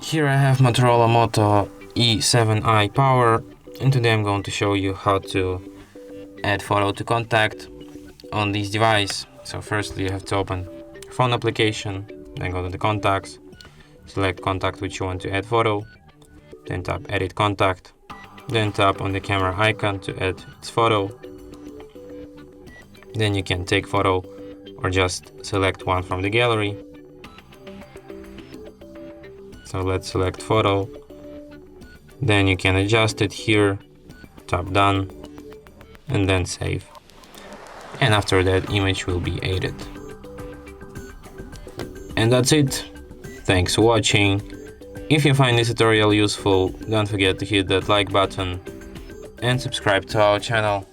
Here I have Motorola Moto E7i Power, and today I'm going to show you how to add photo to contact on this device. So firstly you have to open your phone application, then go to the contacts, select contact which you want to add photo, then tap edit contact, then tap on the camera icon to add its photo. Then you can take photo or just select one from the gallery. So let's select photo, then you can adjust it here, tap done, and then save. And after that image will be added. And that's it. Thanks for watching. If you find this tutorial useful, don't forget to hit that like button and subscribe to our channel.